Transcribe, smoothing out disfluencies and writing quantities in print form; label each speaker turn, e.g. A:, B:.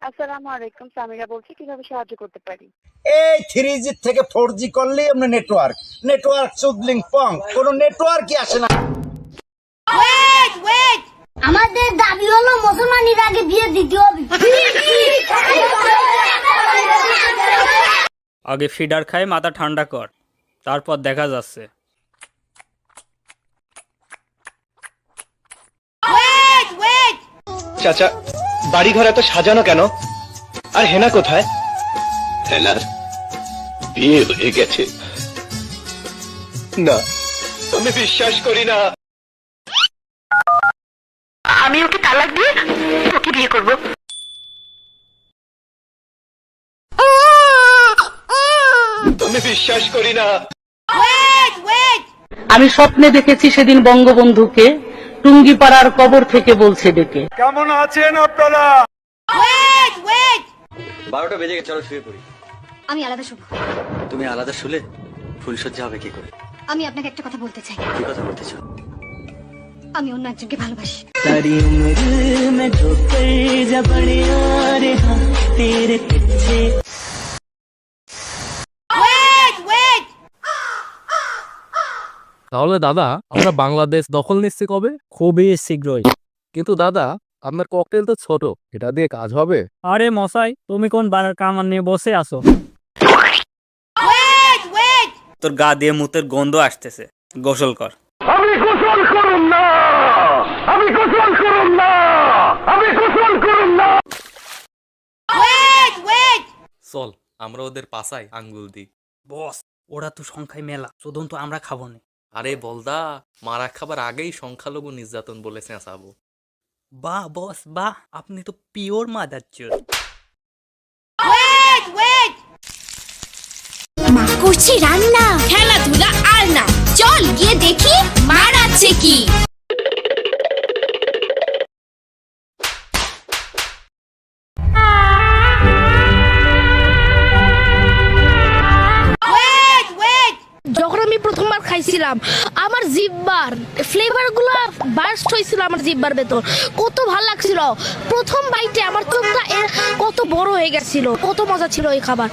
A: আসসালামু আলাইকুম, সামিরা বলছি। কিভাবে সাহায্য করতে পারি?
B: এই 3G থেকে 4G করলেই আমরা নেটওয়ার্ক সুদলিং পং কোনো নেটওয়ার্কই আসে না।
C: আমাদের দাবি হলো মুসলমানের আগে বিয়ে দিতে হবে।
D: আগে ফিডার খায় মাথা ঠান্ডা কর, তারপর দেখা যাচ্ছে।
E: চাচা, বাড়ি ঘর এত সাজানো কেন? আর হেনা কোথায়?
F: হেনার বিয়ে হয়ে গেছে।
E: না, আমি বিশ্বাস করি না।
A: আমি ওকে তালাক দিয়ে ওকে বিয়ে করব।
E: আমি বিশ্বাস করি না।
G: আমি স্বপ্নে দেখেছি সেদিন বঙ্গবন্ধুকে টুঙ্গিপাড়ার কবর থেকে বলছে ডেকে,
E: কেমন আছেন আপনারা?
H: 12টা বেজে গেছে, চলো শুয়ে পড়ি।
C: আমি আলাদা শুভ।
H: তুমি আলাদা শুলে ফুলসজ্জা হবে কি করে?
C: আমি আপনাকে একটা কথা বলতে চাই।
H: কি কথা বলতেছ?
C: আমি অন্য একজনকে ভালোবাসি।
I: তাহলে দাদা, আমরা বাংলাদেশ দখল নিচ্ছি কবে?
D: খুবই শীঘ্রই।
I: কিন্তু দাদা, আপনার ককটেল তো ছোট, এটা দিয়ে কাজ হবে?
D: আরে মশাই, তুমি কোন বানার কামান নিয়ে বসে আছো? তোর গা দিয়ে মুতের গন্ধ আসতেছে, গোসল কর।
E: আমি গোসল করুন না, আমি গোসল করুন না, আমি গোসল করুন না।
I: চল আমরা ওদের পাছায় আঙ্গুল দিই।
D: বস, ওরা তো সংখ্যায় মেলা, শুধু তো আমরা খাবো না।
I: আরে বলদা, মারা খাবার আগেই সংখ্যালঘু নির্যাতন বলে চেঁচাবো।
D: বাহ বস বাহ, আপনি তো পিওর মাদারচোদ।
C: মা করছি রান্না, খেলাধুলা আর না। চল গিয়ে দেখি মারাচ্ছে কি।
J: যখন আমি প্রথমবার খাইছিলাম, আমার জিহ্বার ফ্লেভার গুলো বার্স্ট হয়েছিল আমার জিহ্বার ভেতর। কত ভালো লাগছিল প্রথম বাইটে, আমার চোখটা কত বড় হয়ে গেছিল। কত মজা ছিল এই খাবার।